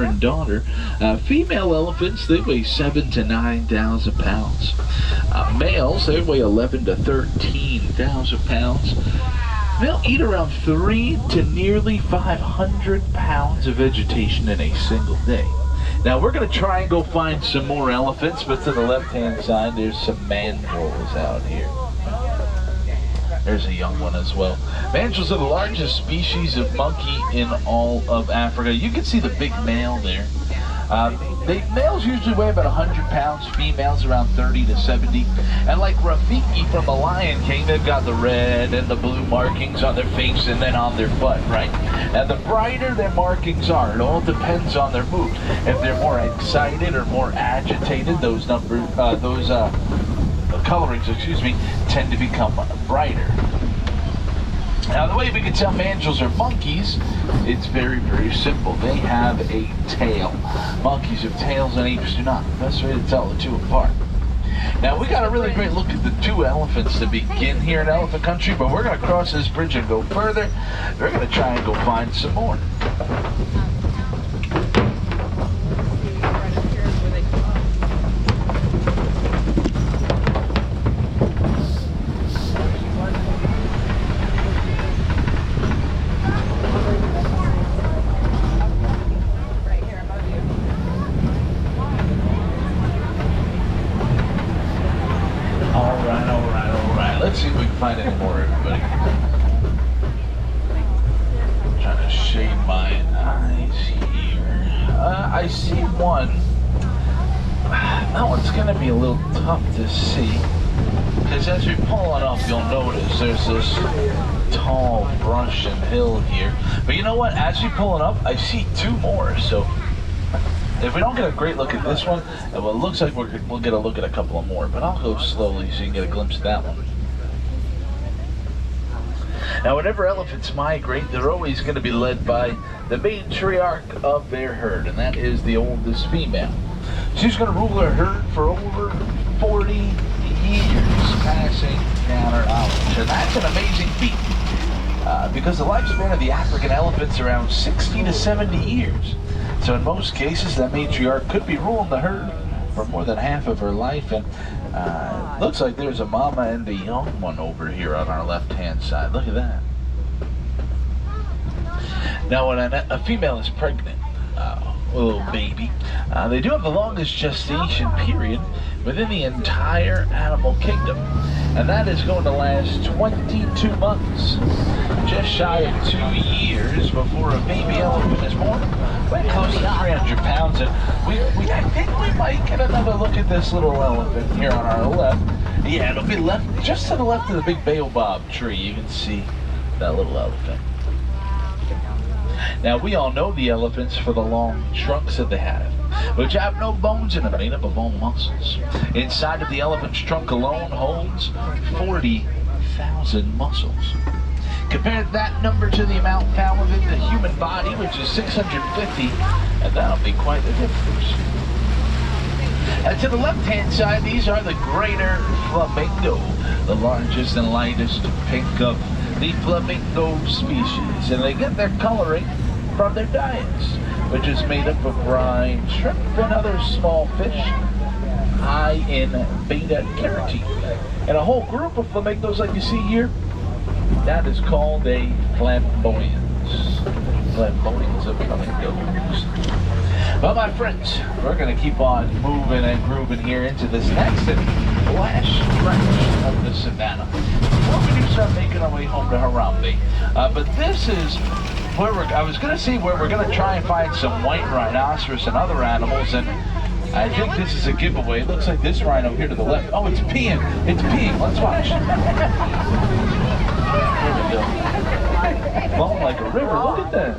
and daughter. Female elephants, they weigh 7 to 9,000 pounds. Males, they weigh 11 to 13,000 pounds. They'll eat around 3 to nearly 500 pounds of vegetation in a single day. Now we're going to try and go find some more elephants, but to the left-hand side, there's some mandrills out here. There's a young one as well. Mandrills are the largest species of monkey in all of Africa. You can see the big male there. Males usually weigh about 100 pounds, females around 30 to 70. And like Rafiki from The Lion King, they've got the red and the blue markings on their face and then on their butt, right? And the brighter their markings are, it all depends on their mood. If they're more excited or more agitated, those colorings, tend to become brighter. Now, the way we can tell mandrills are monkeys, it's very, very simple. They have a tail. Monkeys have tails and apes do not. The best way to tell the two apart. Now, we got a really great look at the two elephants to begin here in elephant country, but we're going to cross this bridge and go further. We're going to try and go find some more. Let's see if we can find any more, everybody. I'm trying to shade my eyes here. I see one. That one's going to be a little tough to see, because as we pull it up, you'll notice there's this tall brush and hill here. But you know what? As we pull it up, I see two more. So if we don't get a great look at this one, well, it looks like we'll get a look at a couple of more. But I'll go slowly so you can get a glimpse of that one. Now, whenever elephants migrate, they're always going to be led by the matriarch of their herd, and that is the oldest female. She's going to rule her herd for over 40 years, passing down her knowledge. And that's an amazing feat, because the lifespan of the African elephant is around 60 to 70 years. So in most cases, that matriarch could be ruling the herd for more than half of her life. And looks like there's a mama and a young one over here on our left-hand side. Look at that. Now, when a female is pregnant, a little baby, they do have the longest gestation period within the entire animal kingdom. And that is going to last 22 months. Just shy of 2 years before a baby elephant is born. We're close to 300 pounds. And I think we might get another look at this little elephant here on our left. Yeah, it'll be just to the left of the big baobab tree. You can see that little elephant. Now, we all know the elephants for the long trunks that they have, which have no bones in them, made up of all muscles. Inside of the elephant's trunk alone holds 40,000 muscles. Compare that number to the amount found within the human body, which is 650, and that'll be quite the difference. And to the left-hand side, these are the greater flamingo, the largest and lightest pink of the flamingo species, and they get their coloring from their diets, which is made up of brine, shrimp, and other small fish, high in beta-carotene. And a whole group of flamingos like you see here, that is called a flamboyance. Flamboyance of flamingos. Well, my friends, we're going to keep on moving and grooving here into this next and last stretch of the savannah before we do start making our way home to Harambe. But this is where I was going to see where we're going to try and find some white rhinoceros and other animals, and I think this is a giveaway. It looks like this rhino here to the left. Oh, it's peeing. It's peeing. Let's watch. Here we go. Flowing like a river. Look at that.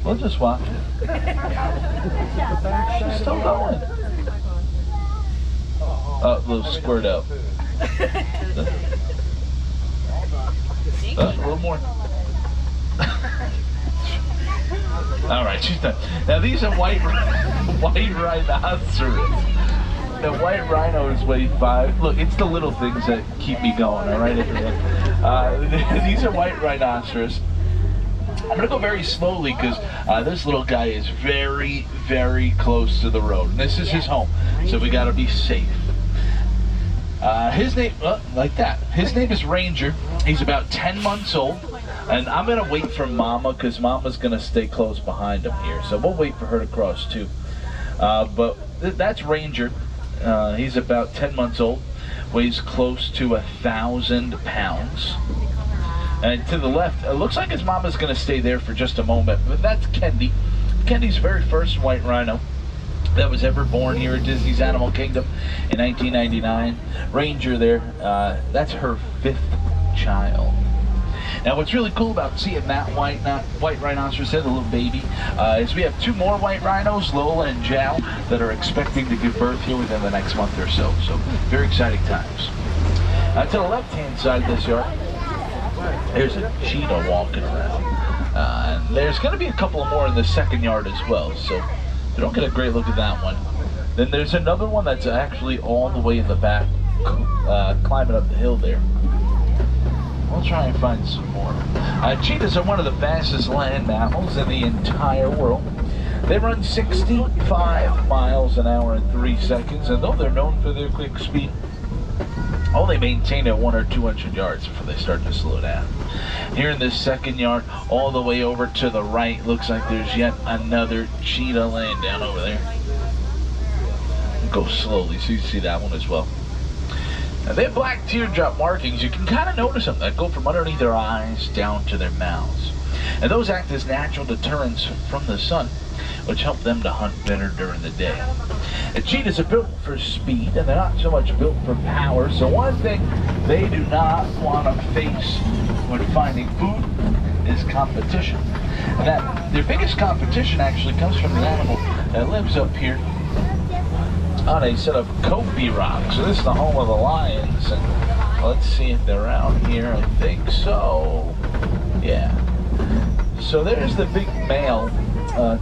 We'll just watch it. She's still going. Oh, a little squirt out. A little more. All right, she's done. Now these are white rhinoceros. The white rhinos weigh 5. Look, it's the little things that keep me going. All right, these are white rhinoceros. I'm going to go very slowly because this little guy is very, very close to the road. And this is his home, so we got to be safe. His name, like that. His name is Ranger. He's about 10 months old. And I'm going to wait for Mama because Mama's going to stay close behind him here. So we'll wait for her to cross too. But that's Ranger. He's about 10 months old. Weighs close to 1,000 pounds. And to the left, it looks like his mama's going to stay there for just a moment. But that's Kendi. Kendi's very first white rhino that was ever born here at Disney's Animal Kingdom in 1999. Ranger there, that's her 5th child. Now what's really cool about seeing that white rhinoceros head, the little baby, is we have 2 more white rhinos, Lola and Jao, that are expecting to give birth here within the next month or so. So very exciting times. To the left-hand side of this yard, there's a cheetah walking around. And there's going to be a couple more in the second yard as well, so you don't get a great look at that one. Then there's another one that's actually all the way in the back, climbing up the hill there. We'll try and find some more. Cheetahs are one of the fastest land mammals in the entire world. They run 65 miles an hour in 3 seconds, and though they're known for their quick speed, only maintain at 100 or 200 yards before they start to slow down. Here in this second yard, all the way over to the right, looks like there's yet another cheetah laying down over there. Go slowly so you see that one as well. Now they have black teardrop markings. You can kind of notice them that go from underneath their eyes down to their mouths. And those act as natural deterrents from the sun, which help them to hunt better during the day. The cheetahs are built for speed, and they're not so much built for power. So one thing they do not want to face when finding food is competition. And that their biggest competition actually comes from the animal that lives up here on a set of Kobe rocks. So this is the home of the lions, and let's see if they're out here. I think so. Yeah. So there's the big male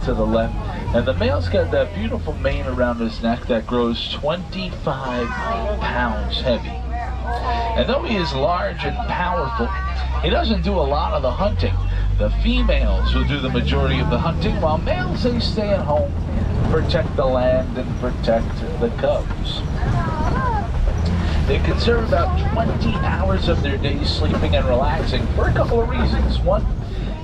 to the left, and the male's got that beautiful mane around his neck that grows 25 pounds heavy. And though he is large and powerful, he doesn't do a lot of the hunting. The females will do the majority of the hunting, while males, they stay at home, protect the land and protect the cubs. They conserve about 20 hours of their day sleeping and relaxing for a couple of reasons. One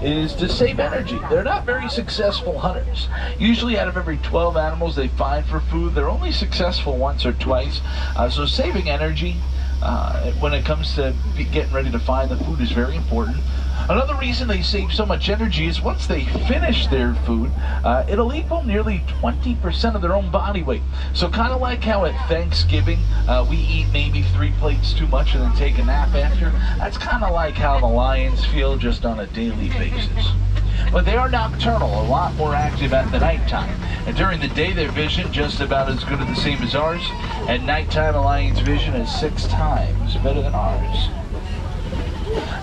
is to save energy. They're not very successful hunters. Usually out of every 12 animals they find for food, they're only successful once or twice. So saving energy when it comes to getting ready to find the food is very important. Another reason they save so much energy is once they finish their food, it'll equal nearly 20% of their own body weight. So kind of like how at Thanksgiving we eat maybe 3 plates too much and then take a nap after, that's kind of like how the lions feel just on a daily basis. But they are nocturnal, a lot more active at the nighttime. And during the day, their vision just about as good or the same as ours. At nighttime, a lion's vision is 6 times better than ours.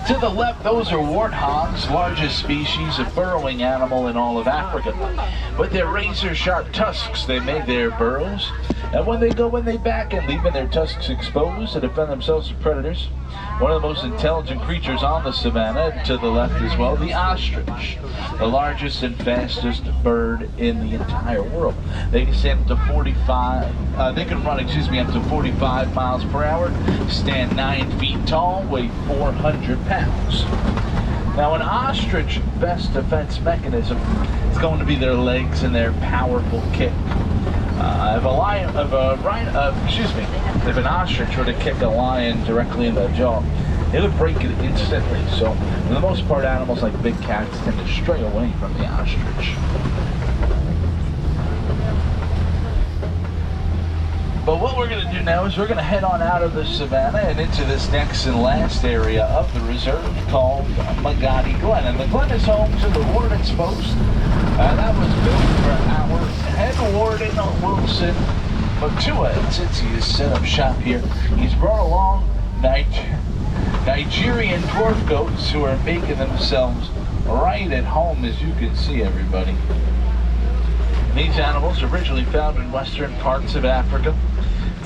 To the left, those are warthogs, largest species of burrowing animal in all of Africa. With their razor-sharp tusks, they make their burrows. And when they go in, they back and leaving their tusks exposed to defend themselves from predators. One of the most intelligent creatures on the savannah, to the left as well, the ostrich. The largest and fastest bird in the entire world. They can stand up to 45, they can run, up to 45 miles per hour, stand 9 feet tall, weigh 400 pounds. Now, an ostrich's best defense mechanism is going to be their legs and their powerful kick. If an ostrich were to kick a lion directly in the jaw, it would break it instantly. So, for the most part, animals like big cats tend to stray away from the ostrich. But what we're going to do now is we're going to head on out of the savannah and into this next and last area of the reserve called Magadi Glen. And the Glen is home to the Warden's Post. That was built for our head warden, Wilson Matua. And since he has set up shop here, he's brought along Nigerian dwarf goats who are making themselves right at home, as you can see, everybody. These animals are originally found in western parts of Africa,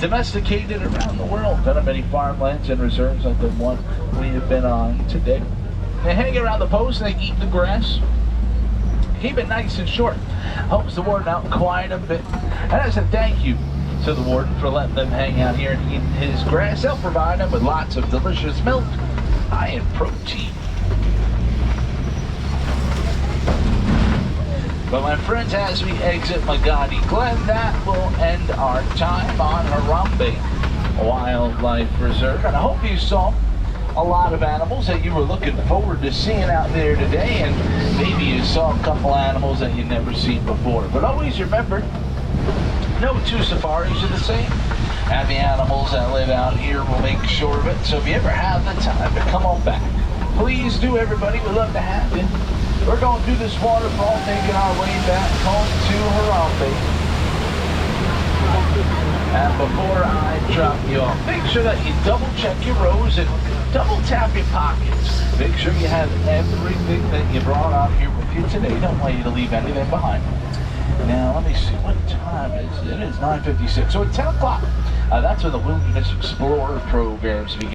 domesticated around the world. There are many farmlands and reserves like the one we have been on today. They hang around the post and they eat the grass. Keep it nice and short. Helps the warden out quite a bit. And as a thank you to the warden for letting them hang out here and eat his grass, they'll provide them with lots of delicious milk, high in protein. But my friends, as we exit Magadi Glen, that will end our time on Harambe Wildlife Reserve. And I hope you saw a lot of animals that you were looking forward to seeing out there today, and maybe you saw a couple animals that you've never seen before. But always remember, no two safaris are the same, and the animals that live out here will make sure of it. So if you ever have the time to come on back, please do, everybody. We'd love to have you. We're going through this waterfall, making our way back home to Harambe. And before I drop you off, make sure that you double check your rows and double tap your pockets. Make sure you have everything that you brought out here with you today. Don't want you to leave anything behind. Now, let me see, what time is it? It is 9:56. So at 10 o'clock, that's when the Wilderness Explorer programs begin.